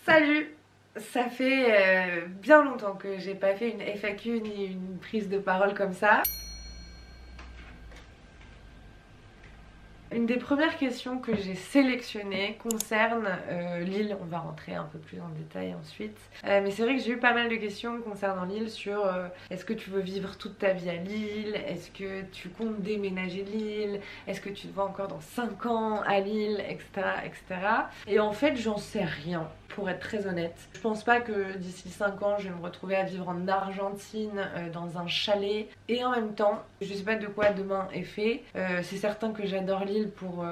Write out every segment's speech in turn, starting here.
Salut! Ça fait bien longtemps que j'ai pas fait une FAQ ni une prise de parole comme ça. Une des premières questions que j'ai sélectionnées concerne l'île. On va rentrer un peu plus en détail ensuite. Mais c'est vrai que j'ai eu pas mal de questions concernant l'île sur est-ce que tu veux vivre toute ta vie à Lille? Est-ce que tu comptes déménager l'île? Est-ce que tu te vois encore dans 5 ans à Lille? Etc. etc. Et en fait, j'en sais rien. Pour être très honnête, je pense pas que d'ici 5 ans je vais me retrouver à vivre en Argentine dans un chalet. Et en même temps, je sais pas de quoi demain est fait. C'est certain que j'adore l'île pour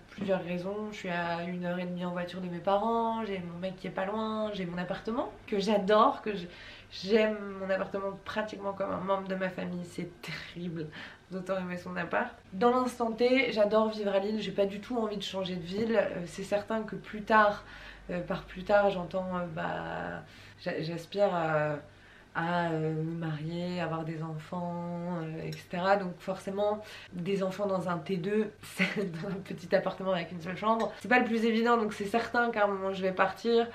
plusieurs raisons. Je suis à 1h30 en voiture de mes parents, j'ai mon mec qui est pas loin, j'ai mon appartement que j'adore, j'aime mon appartement pratiquement comme un membre de ma famille. C'est terrible d'autant aimer son appart. Dans l'instant T, j'adore vivre à Lille, j'ai pas du tout envie de changer de ville. C'est certain que plus tard, par plus tard, j'entends j'aspire à me marier, avoir des enfants, etc. Donc forcément, des enfants dans un T2, dans un petit appartement avec une seule chambre, c'est pas le plus évident. Donc c'est certain qu'à un moment je vais partir.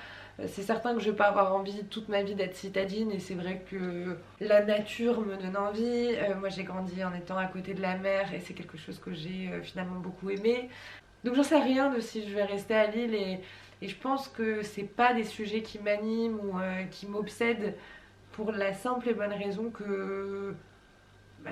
C'est certain que je vais pas avoir envie toute ma vie d'être citadine, et c'est vrai que la nature me donne envie. Moi j'ai grandi en étant à côté de la mer et c'est quelque chose que j'ai finalement beaucoup aimé. Donc j'en sais rien de si je vais rester à Lille, et je pense que c'est pas des sujets qui m'animent ou qui m'obsèdent, pour la simple et bonne raison que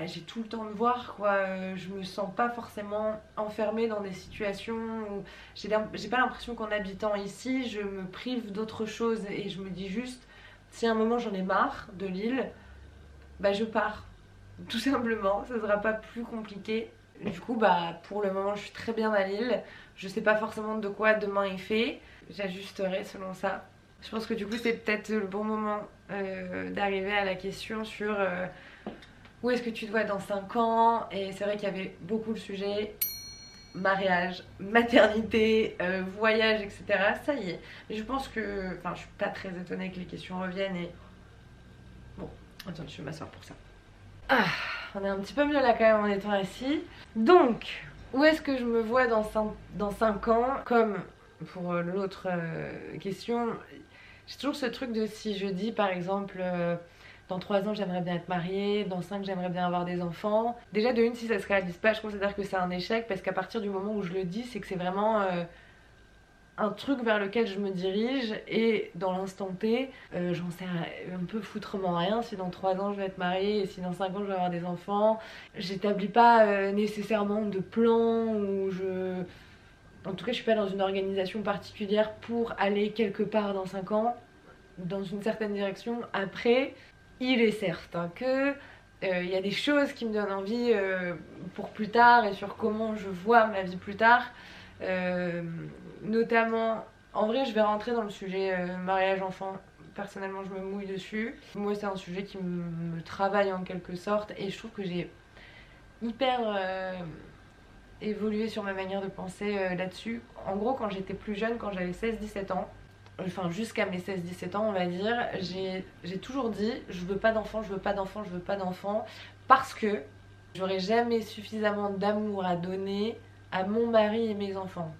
j'ai tout le temps de voir quoi. Je me sens pas forcément enfermée dans des situations où j'ai pas l'impression qu'en habitant ici je me prive d'autre chose, et je me dis juste si à un moment j'en ai marre de Lille, je pars. Tout simplement, ça sera pas plus compliqué. Du coup, pour le moment, je suis très bien à Lille. Je sais pas forcément de quoi demain est fait. J'ajusterai selon ça. Je pense que du coup, c'est peut-être le bon moment d'arriver à la question sur où est-ce que tu te vois dans 5 ans. Et c'est vrai qu'il y avait beaucoup de sujets. Mariage, maternité, voyage, etc. Ça y est. Mais je pense que... Enfin, je suis pas très étonnée que les questions reviennent et... Bon, attends, je vais m'asseoir pour ça. Ah, on est un petit peu mieux là quand même en étant assis. Donc, où est-ce que je me vois dans 5 ans? Comme pour l'autre question, j'ai toujours ce truc de si je dis par exemple dans 3 ans j'aimerais bien être mariée, dans 5 j'aimerais bien avoir des enfants. Déjà de une, si ça se réalise pas, je considère que c'est un échec, parce qu'à partir du moment où je le dis, c'est que c'est vraiment... un truc vers lequel je me dirige, et dans l'instant T, j'en sais un peu foutrement rien si dans 3 ans je vais être mariée et si dans 5 ans je vais avoir des enfants. J'établis pas nécessairement de plan, ou en tout cas je suis pas dans une organisation particulière pour aller quelque part dans 5 ans, dans une certaine direction. Après, il est certain que il y a des choses qui me donnent envie pour plus tard et sur comment je vois ma vie plus tard. Notamment, en vrai, je vais rentrer dans le sujet mariage enfant. Personnellement, je me mouille dessus. Moi, c'est un sujet qui me travaille en quelque sorte, et je trouve que j'ai hyper évolué sur ma manière de penser là-dessus. En gros, quand j'étais plus jeune, quand j'avais 16-17 ans, enfin jusqu'à mes 16-17 ans on va dire, j'ai toujours dit je veux pas d'enfant, je veux pas d'enfant, je veux pas d'enfant, parce que j'aurais jamais suffisamment d'amour à donner à mon mari et mes enfants.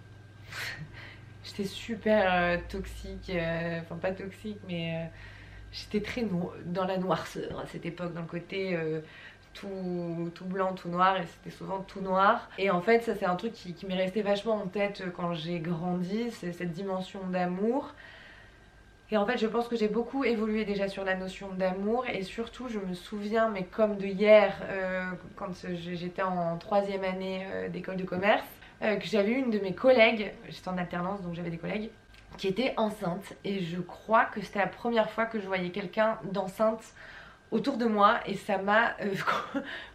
J'étais super toxique, enfin pas toxique, mais j'étais très dans la noirceur à cette époque, dans le côté tout blanc, tout noir, et c'était souvent tout noir. Et en fait, ça c'est un truc qui m'est resté vachement en tête quand j'ai grandi, c'est cette dimension d'amour. Et en fait, je pense que j'ai beaucoup évolué déjà sur la notion d'amour, et surtout, je me souviens, mais comme de hier, quand j'étais en 3e année d'école de commerce, que j'avais une de mes collègues, j'étais en alternance donc j'avais des collègues, qui était enceinte, et je crois que c'était la première fois que je voyais quelqu'un d'enceinte autour de moi, et ça m'a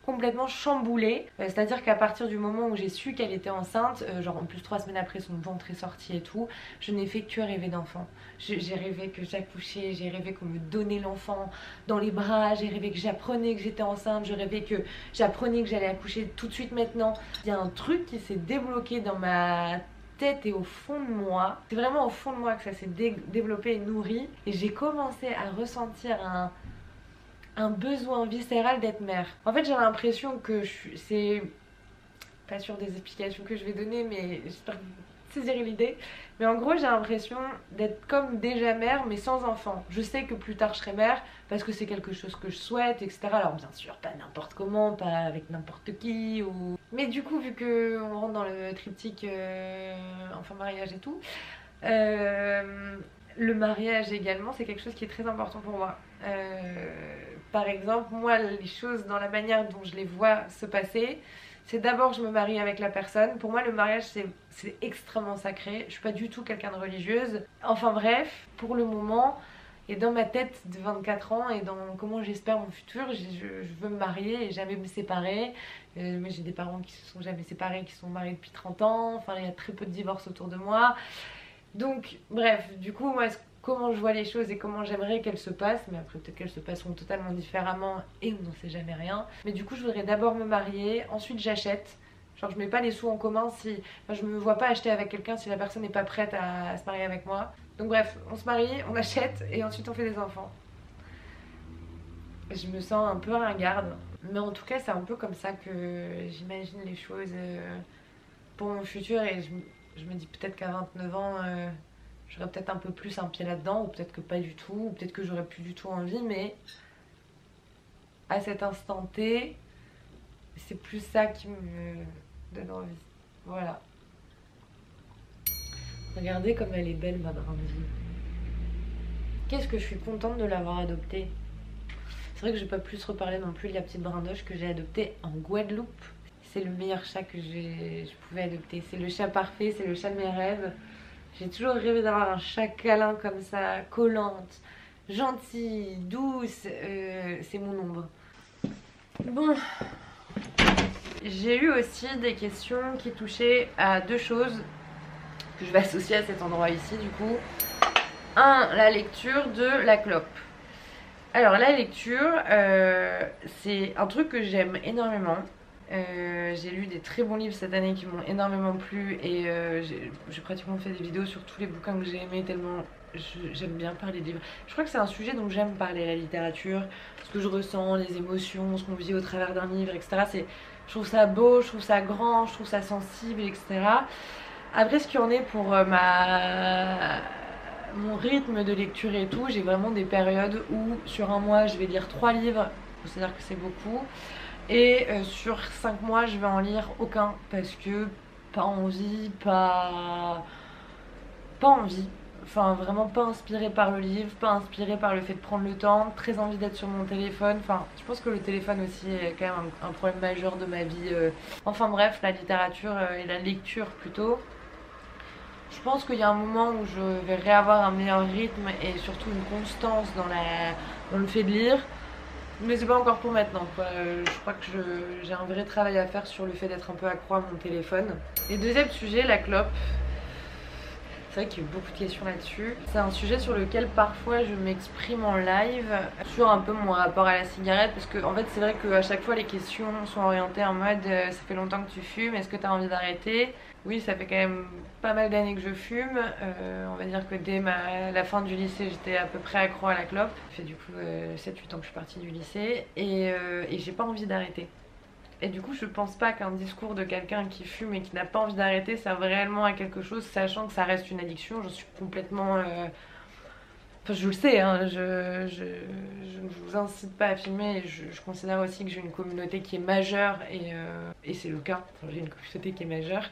complètement chamboulée. C'est-à-dire qu'à partir du moment où j'ai su qu'elle était enceinte, genre en plus 3 semaines après son ventre est sorti et tout, je n'ai fait que rêver d'enfant. J'ai rêvé que j'accouchais, j'ai rêvé qu'on me donnait l'enfant dans les bras, j'ai rêvé que j'apprenais que j'étais enceinte, je rêvais que j'apprenais que j'allais accoucher tout de suite maintenant. Il y a un truc qui s'est débloqué dans ma tête et au fond de moi. C'est vraiment au fond de moi que ça s'est développé et nourri, et j'ai commencé à ressentir un besoin viscéral d'être mère. En fait, j'ai l'impression que c'est pas sûr des explications que je vais donner, mais j'espère que saisir l'idée. Mais en gros, j'ai l'impression d'être comme déjà mère, mais sans enfant. Je sais que plus tard je serai mère, parce que c'est quelque chose que je souhaite, etc. Alors bien sûr, pas n'importe comment, pas avec n'importe qui. Mais du coup, vu qu'on rentre dans le triptyque enfant, mariage et tout, le mariage également, c'est quelque chose qui est très important pour moi. Par exemple, moi, les choses dans la manière dont je les vois se passer, c'est d'abord je me marie avec la personne. Pour moi, le mariage, c'est extrêmement sacré. Je suis pas du tout quelqu'un de religieuse. Enfin bref, pour le moment, et dans ma tête de 24 ans et dans comment j'espère mon futur, je veux me marier et jamais me séparer. Moi, j'ai des parents qui se sont jamais séparés, qui sont mariés depuis 30 ans. Enfin, il y a très peu de divorces autour de moi. Donc, bref, du coup, moi, comment je vois les choses et comment j'aimerais qu'elles se passent, mais après peut-être qu'elles se passeront totalement différemment et on n'en sait jamais rien. Mais du coup, je voudrais d'abord me marier, ensuite j'achète. Genre, je mets pas les sous en commun si. Enfin, je me vois pas acheter avec quelqu'un si la personne n'est pas prête à se marier avec moi. Donc, bref, on se marie, on achète et ensuite on fait des enfants. Je me sens un peu ringarde, mais en tout cas, c'est un peu comme ça que j'imagine les choses pour mon futur et je me dis peut-être qu'à 29 ans. J'aurais peut-être un peu plus un pied là-dedans, ou peut-être que pas du tout, ou peut-être que j'aurais plus du tout envie, mais à cet instant T, c'est plus ça qui me donne envie. Voilà. Regardez comme elle est belle, ma brindille. Qu'est-ce que je suis contente de l'avoir adoptée. C'est vrai que je vais pas plus reparler non plus de la petite brindoche que j'ai adoptée en Guadeloupe. C'est le meilleur chat que je pouvais adopter. C'est le chat parfait, c'est le chat de mes rêves. J'ai toujours rêvé d'avoir un chat câlin comme ça, collante, gentille, douce. C'est mon ombre. Bon, j'ai eu aussi des questions qui touchaient à deux choses que je vais associer à cet endroit ici du coup. Un, la lecture, deux, la clope. Alors la lecture, c'est un truc que j'aime énormément. J'ai lu des très bons livres cette année qui m'ont énormément plu et j'ai pratiquement fait des vidéos sur tous les bouquins que j'ai aimés tellement j'aime bien parler de livres. Je crois que c'est un sujet dont j'aime parler, la littérature, ce que je ressens, les émotions, ce qu'on vit au travers d'un livre, etc. Je trouve ça beau, je trouve ça grand, je trouve ça sensible, etc. Après, ce qui en est pour mon rythme de lecture et tout, j'ai vraiment des périodes où sur un mois je vais lire 3 livres, c'est-à-dire que c'est beaucoup. Et sur 5 mois, je vais en lire aucun parce que pas envie, pas envie. Enfin, vraiment pas inspirée par le livre, pas inspirée par le fait de prendre le temps, très envie d'être sur mon téléphone. Enfin, je pense que le téléphone aussi est quand même un problème majeur de ma vie. Enfin bref, la littérature et la lecture plutôt. Je pense qu'il y a un moment où je vais réavoir un meilleur rythme et surtout une constance dans le fait de lire. Mais c'est pas encore pour maintenant quoi. Je crois que j'ai un vrai travail à faire sur le fait d'être un peu accro à mon téléphone. Et deuxième sujet, la clope. C'est vrai qu'il y a eu beaucoup de questions là-dessus. C'est un sujet sur lequel parfois je m'exprime en live sur un peu mon rapport à la cigarette. Parce que en fait c'est vrai qu'à chaque fois les questions sont orientées en mode ça fait longtemps que tu fumes, est-ce que tu as envie d'arrêter? Oui, ça fait quand même pas mal d'années que je fume. On va dire que dès la fin du lycée, j'étais à peu près accro à la clope. Ça fait du coup 7-8 ans que je suis partie du lycée et j'ai pas envie d'arrêter. Et du coup, je pense pas qu'un discours de quelqu'un qui fume et qui n'a pas envie d'arrêter serve réellement à quelque chose, sachant que ça reste une addiction. Je suis complètement... Enfin, je le sais, hein, je ne vous incite pas à filmer. Et je considère aussi que j'ai une communauté qui est majeure et c'est le cas. Enfin, j'ai une communauté qui est majeure.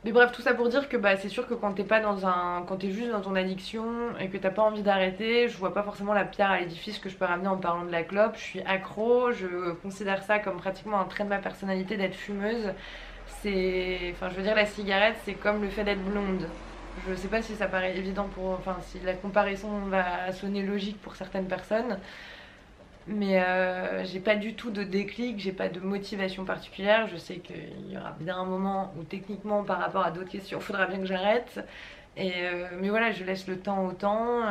Mais bref, tout ça pour dire que bah, c'est sûr que quand t'es juste dans ton addiction et que t'as pas envie d'arrêter, je vois pas forcément la pierre à l'édifice que je peux ramener en parlant de la clope. Je suis accro, je considère ça comme pratiquement un trait de ma personnalité d'être fumeuse. Enfin, je veux dire, la cigarette, c'est comme le fait d'être blonde. Je sais pas si ça paraît évident enfin, si la comparaison va sonner logique pour certaines personnes. Mais j'ai pas du tout de déclic, j'ai pas de motivation particulière. Je sais qu'il y aura bien un moment où techniquement par rapport à d'autres questions il faudra bien que j'arrête. Mais voilà, je laisse le temps au temps.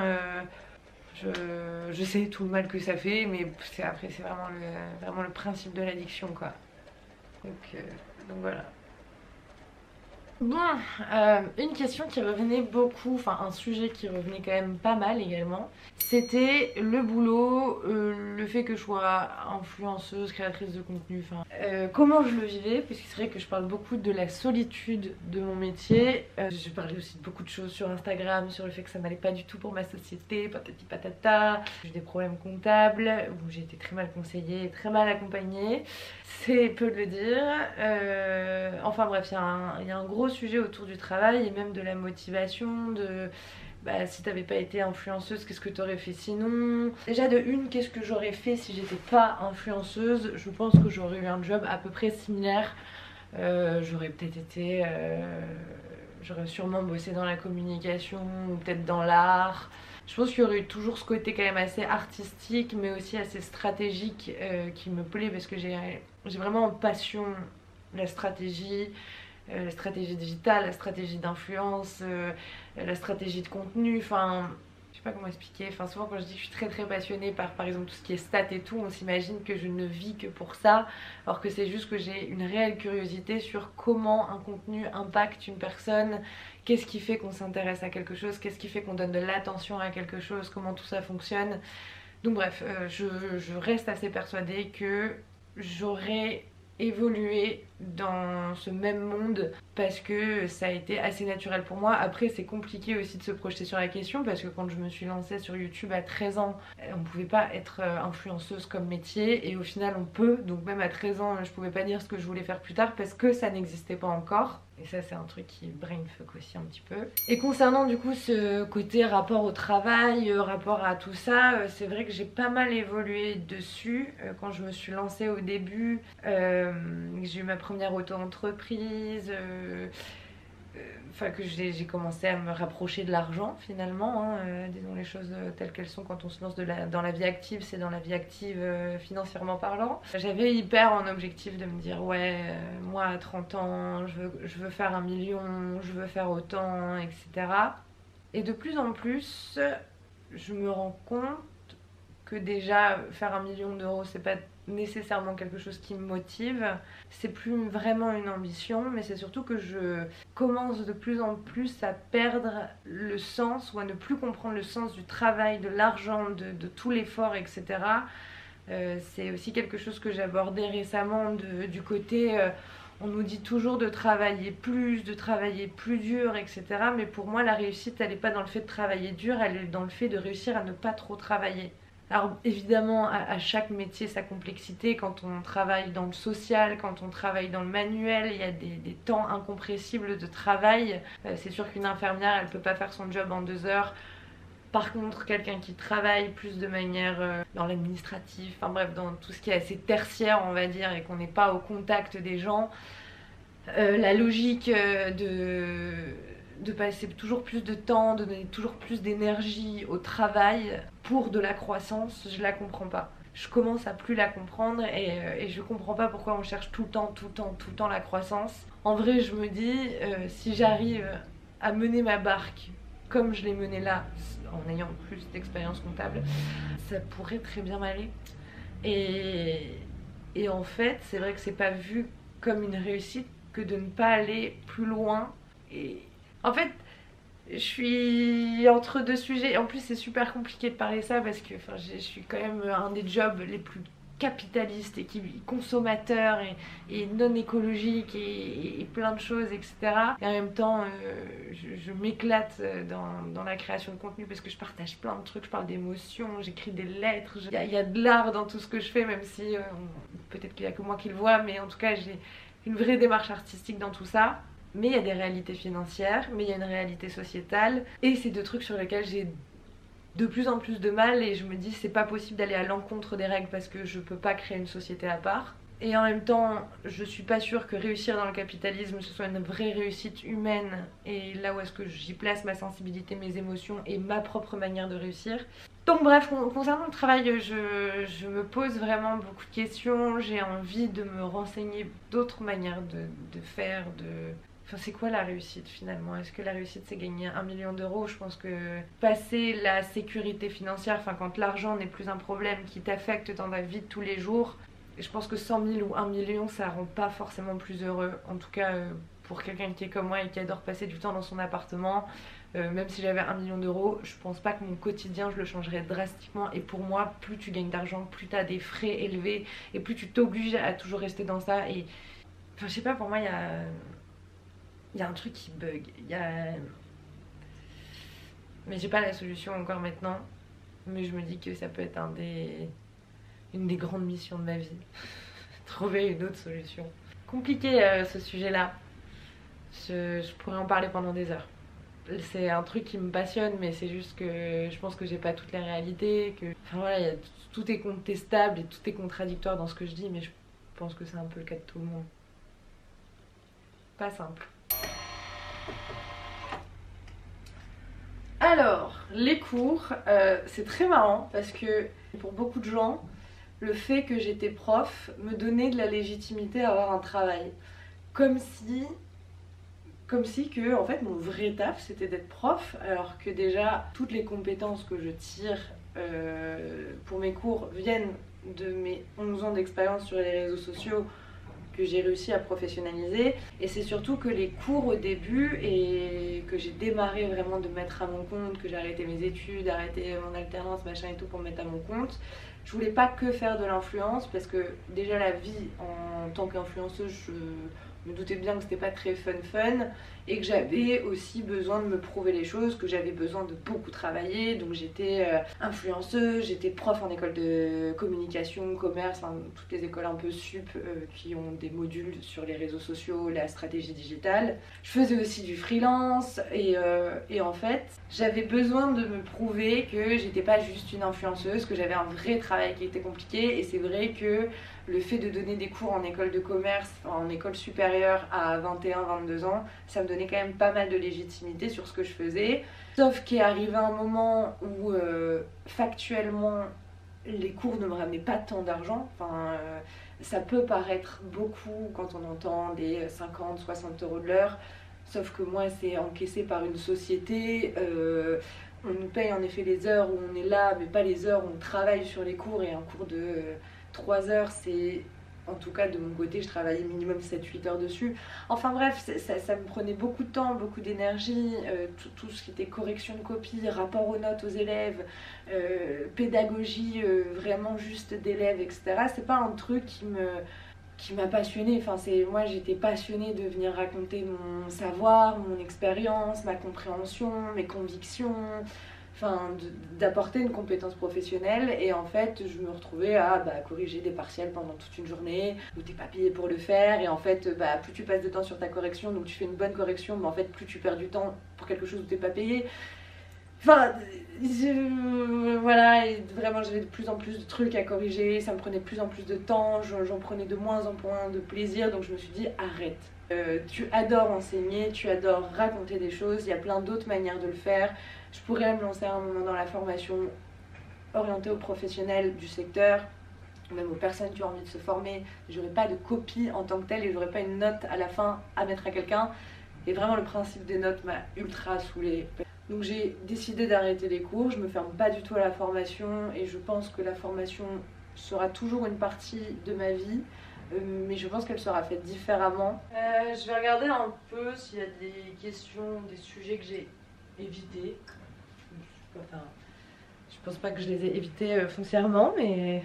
Je sais tout le mal que ça fait, mais après c'est vraiment le principe de l'addiction quoi. Donc voilà. Bon, une question qui revenait beaucoup, enfin un sujet qui revenait quand même pas mal également, c'était le boulot, le fait que je sois influenceuse, créatrice de contenu, enfin comment je le vivais, puisque c'est vrai que je parle beaucoup de la solitude de mon métier. Je parlais aussi de beaucoup de choses sur Instagram, sur le fait que ça n'allait pas du tout pour ma société, patati patata. J'ai eu des problèmes comptables, où j'ai été très mal conseillée, très mal accompagnée, c'est peu de le dire. Enfin bref, il y a un gros sujet autour du travail et même de la motivation, de bah, si t'avais pas été influenceuse, qu'est-ce que t'aurais fait sinon? Déjà de une, qu'est-ce que j'aurais fait si j'étais pas influenceuse? Je pense que j'aurais eu un job à peu près similaire. J'aurais peut-être été... j'aurais sûrement bossé dans la communication ou peut-être dans l'art. Je pense qu'il y aurait eu toujours ce côté quand même assez artistique mais aussi assez stratégique qui me plaît parce que j'ai vraiment en passion la stratégie digitale, la stratégie d'influence, la stratégie de contenu, enfin je sais pas comment expliquer, enfin souvent quand je dis que je suis très passionnée par exemple tout ce qui est stats et tout, on s'imagine que je ne vis que pour ça, alors que c'est juste que j'ai une réelle curiosité sur comment un contenu impacte une personne, qu'est-ce qui fait qu'on s'intéresse à quelque chose, qu'est-ce qui fait qu'on donne de l'attention à quelque chose, comment tout ça fonctionne. Donc bref, je reste assez persuadée que j'aurais évolué dans ce même monde parce que ça a été assez naturel pour moi. Après c'est compliqué aussi de se projeter sur la question parce que quand je me suis lancée sur YouTube à 13 ans, on pouvait pas être influenceuse comme métier et au final on peut, donc même à 13 ans je pouvais pas dire ce que je voulais faire plus tard parce que ça n'existait pas encore. Et ça c'est un truc qui brainfuck aussi un petit peu. Et concernant du coup ce côté rapport au travail, rapport à tout ça, c'est vrai que j'ai pas mal évolué dessus. Quand je me suis lancée au début, j'ai eu ma première auto-entreprise, enfin que j'ai commencé à me rapprocher de l'argent finalement, hein, disons les choses telles qu'elles sont quand on se lance dans la vie active, c'est dans la vie active financièrement parlant. J'avais hyper en objectif de me dire ouais, moi à 30 ans, je veux faire 1 million, je veux faire autant, etc. Et de plus en plus, je me rends compte que déjà faire 1 million d'euros, c'est pas nécessairement quelque chose qui me motive, c'est plus vraiment une ambition, mais c'est surtout que je commence de plus en plus à perdre le sens ou à ne plus comprendre le sens du travail, de l'argent, de tout l'effort, etc. C'est aussi quelque chose que j'ai abordé récemment du côté on nous dit toujours de travailler plus dur, etc. Mais pour moi, la réussite, elle n'est pas dans le fait de travailler dur, elle est dans le fait de réussir à ne pas trop travailler. Alors évidemment, à chaque métier sa complexité. Quand on travaille dans le social, quand on travaille dans le manuel, il y a des temps incompressibles de travail. C'est sûr qu'une infirmière, elle ne peut pas faire son job en 2 heures. Par contre, quelqu'un qui travaille plus de manière dans l'administratif, enfin bref, dans tout ce qui est assez tertiaire, on va dire, et qu'on n'est pas au contact des gens, la logique de passer toujours plus de temps, de donner toujours plus d'énergie au travail pour de la croissance, je la comprends pas. Je commence à plus la comprendre et je comprends pas pourquoi on cherche tout le temps la croissance. En vrai, je me dis, si j'arrive à mener ma barque comme je l'ai menée là, en ayant plus d'expérience comptable, ça pourrait très bien m'aller. Et en fait, c'est vrai que c'est pas vu comme une réussite que de ne pas aller plus loin. Et en fait, je suis entre deux sujets. En plus, c'est super compliqué de parler ça parce que je suis quand même un des jobs les plus capitalistes et consommateurs et non écologiques et plein de choses, etc. Et en même temps, je m'éclate dans la création de contenu parce que je partage plein de trucs, je parle d'émotions, j'écris des lettres, il y a de l'art dans tout ce que je fais, même si peut-être qu'il n'y a que moi qui le vois, mais en tout cas, j'ai une vraie démarche artistique dans tout ça. Mais il y a des réalités financières, mais il y a une réalité sociétale, et c'est 2 trucs sur lesquels j'ai de plus en plus de mal et je me dis c'est pas possible d'aller à l'encontre des règles parce que je peux pas créer une société à part. Et en même temps, je suis pas sûre que réussir dans le capitalisme ce soit une vraie réussite humaine et là où est-ce que j'y place ma sensibilité, mes émotions et ma propre manière de réussir. Donc bref, concernant le travail, je me pose vraiment beaucoup de questions, j'ai envie de me renseigner d'autres manières de faire, Enfin, c'est quoi la réussite finalement? Est-ce que la réussite c'est gagner 1 million d'euros? Je pense que passer la sécurité financière, enfin quand l'argent n'est plus un problème qui t'affecte dans ta vie de tous les jours, je pense que 100 000 ou 1 million ça rend pas forcément plus heureux, en tout cas pour quelqu'un qui est comme moi et qui adore passer du temps dans son appartement, même si j'avais 1 million d'euros, je pense pas que mon quotidien je le changerais drastiquement. Et pour moi, plus tu gagnes d'argent, plus tu as des frais élevés et plus tu t'obliges à toujours rester dans ça. Et enfin, je sais pas, pour moi, il y a un truc qui bug. Mais j'ai pas la solution encore maintenant. Mais je me dis que ça peut être une des grandes missions de ma vie. Trouver une autre solution. Compliqué ce sujet-là. Je pourrais en parler pendant des heures. C'est un truc qui me passionne, mais c'est juste que je pense que j'ai pas toutes les réalités. Enfin voilà, tout est contestable et tout est contradictoire dans ce que je dis, mais je pense que c'est un peu le cas de tout le monde. Pas simple. Alors, les cours, c'est très marrant parce que pour beaucoup de gens, le fait que j'étais prof me donnait de la légitimité à avoir un travail. Comme si que, en fait, mon vrai taf, c'était d'être prof, alors que déjà, toutes les compétences que je tire pour mes cours viennent de mes 11 ans d'expérience sur les réseaux sociaux que j'ai réussi à professionnaliser. Et c'est surtout que les cours au début, et que j'ai démarré vraiment de mettre à mon compte, que j'ai arrêté mes études, arrêté mon alternance, machin et tout pour me mettre à mon compte, je voulais pas que faire de l'influence, parce que déjà la vie en tant qu'influenceuse, je me doutais bien que c'était pas très fun, et que j'avais aussi besoin de me prouver les choses, que j'avais besoin de beaucoup travailler. Donc j'étais influenceuse, j'étais prof en école de communication, commerce, hein, toutes les écoles un peu sup qui ont des modules sur les réseaux sociaux, la stratégie digitale. Je faisais aussi du freelance et en fait j'avais besoin de me prouver que j'étais pas juste une influenceuse, que j'avais un vrai travail qui était compliqué. Et c'est vrai que le fait de donner des cours en école de commerce, en école supérieure à 21-22 ans, ça me donnait quand même pas mal de légitimité sur ce que je faisais. Sauf qu'il est arrivé un moment où factuellement les cours ne me ramenaient pas tant d'argent. Enfin, ça peut paraître beaucoup quand on entend des 50-60 euros de l'heure, sauf que moi c'est encaissé par une société. On nous paye en effet les heures où on est là, mais pas les heures où on travaille sur les cours. Et un cours de 3 heures, c'est... En tout cas, de mon côté, je travaillais minimum 7-8 heures dessus. Enfin bref, ça me prenait beaucoup de temps, beaucoup d'énergie. Tout ce qui était correction de copie, rapport aux notes aux élèves, pédagogie vraiment juste d'élèves, etc. C'est pas un truc qui m'a passionnée. Enfin, moi, j'étais passionnée de venir raconter mon savoir, mon expérience, ma compréhension, mes convictions... Enfin, d'apporter une compétence professionnelle. Et en fait je me retrouvais à corriger des partiels pendant toute une journée où t'es pas payé pour le faire. Et en fait plus tu passes de temps sur ta correction, donc tu fais une bonne correction, mais en fait plus tu perds du temps pour quelque chose où t'es pas payé. Enfin voilà, et vraiment j'avais de plus en plus de trucs à corriger, ça me prenait de plus en plus de temps, j'en prenais de moins en moins de plaisir. Donc je me suis dit arrête. Tu adores enseigner, tu adores raconter des choses, il y a plein d'autres manières de le faire. Je pourrais me lancer à un moment dans la formation orientée aux professionnels du secteur, même aux personnes qui ont envie de se former. J'aurais pas de copie en tant que telle et j'aurais pas une note à la fin à mettre à quelqu'un. Et vraiment le principe des notes m'a ultra saoulée. Donc j'ai décidé d'arrêter les cours, je me ferme pas du tout à la formation et je pense que la formation sera toujours une partie de ma vie. Mais je pense qu'elle sera faite différemment. Je vais regarder un peu s'il y a des questions, des sujets que j'ai évités. Enfin, je pense pas que je les ai évités foncièrement, mais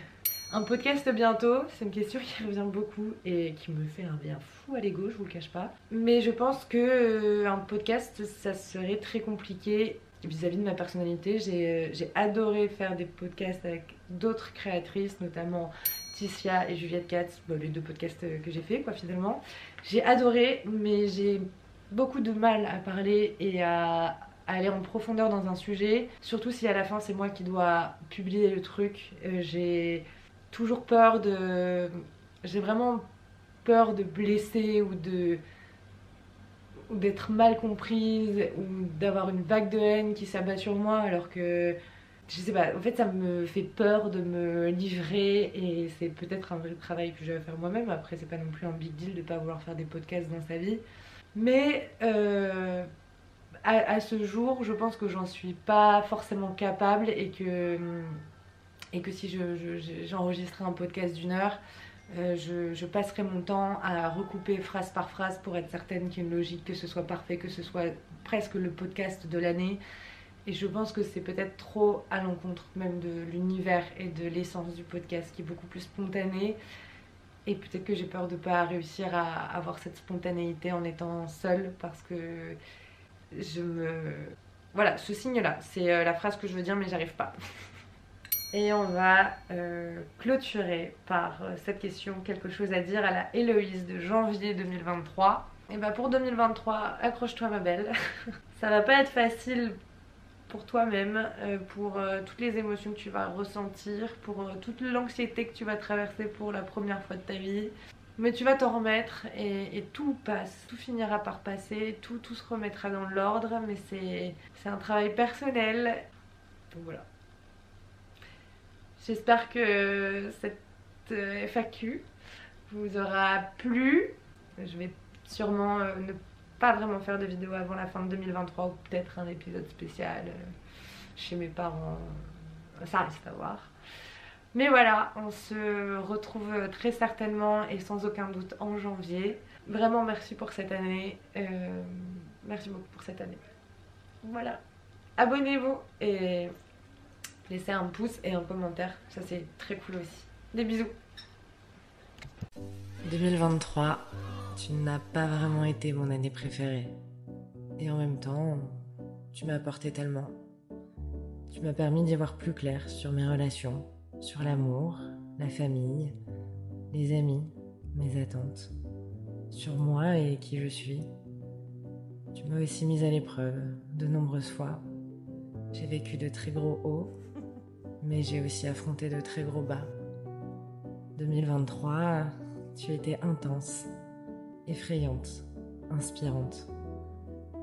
un podcast bientôt, c'est une question qui revient beaucoup et qui me fait un bien fou à l'ego, je vous le cache pas. Mais je pense que un podcast, ça serait très compliqué vis-à-vis de ma personnalité. J'ai adoré faire des podcasts avec d'autres créatrices, notamment Ticia et Juliette Katz, les 2 podcasts que j'ai fait finalement. J'ai adoré, mais j'ai beaucoup de mal à parler et à aller en profondeur dans un sujet, surtout si à la fin c'est moi qui dois publier le truc. J'ai toujours peur j'ai vraiment peur de blesser ou d'être mal comprise ou d'avoir une vague de haine qui s'abat sur moi, alors que je sais pas, en fait ça me fait peur de me livrer et c'est peut-être un vrai travail que je vais faire moi-même. Après c'est pas non plus un big deal de pas vouloir faire des podcasts dans sa vie, mais à ce jour je pense que j'en suis pas forcément capable et que si j'enregistrais un podcast d'1 heure, Je passerai mon temps à recouper phrase par phrase pour être certaine qu'il y ait une logique, que ce soit parfait, que ce soit presque le podcast de l'année. Et je pense que c'est peut-être trop à l'encontre même de l'univers et de l'essence du podcast qui est beaucoup plus spontané. Et peut-être que j'ai peur de ne pas réussir à avoir cette spontanéité en étant seule parce que je me... Voilà, ce signe-là, c'est la phrase que je veux dire mais j'arrive pas. Et on va clôturer par cette question, quelque chose à dire à la Héloïse de janvier 2023. Et bah pour 2023, accroche-toi ma belle. Ça va pas être facile pour toi-même, pour toutes les émotions que tu vas ressentir, pour toute l'anxiété que tu vas traverser pour la première fois de ta vie. Mais tu vas t'en remettre et tout passe, tout finira par passer, tout se remettra dans l'ordre, mais c'est un travail personnel. Donc voilà. J'espère que cette FAQ vous aura plu. Je vais sûrement ne pas vraiment faire de vidéo avant la fin de 2023 ou peut-être un épisode spécial chez mes parents. Ça reste à voir. Mais voilà, on se retrouve très certainement et sans aucun doute en janvier. Vraiment merci pour cette année. Merci beaucoup pour cette année. Voilà. Abonnez-vous et laissez un pouce et un commentaire. Ça c'est très cool aussi. Des bisous. 2023, tu n'as pas vraiment été mon année préférée. Et en même temps, tu m'as apporté tellement. Tu m'as permis d'y voir plus clair sur mes relations, sur l'amour, la famille, les amis, mes attentes, sur moi et qui je suis. Tu m'as aussi mise à l'épreuve de nombreuses fois. J'ai vécu de très gros hauts, mais j'ai aussi affronté de très gros bas. 2023, tu étais intense, effrayante, inspirante.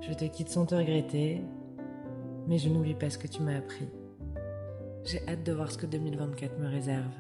Je te quitte sans te regretter, mais je n'oublie pas ce que tu m'as appris. J'ai hâte de voir ce que 2024 me réserve.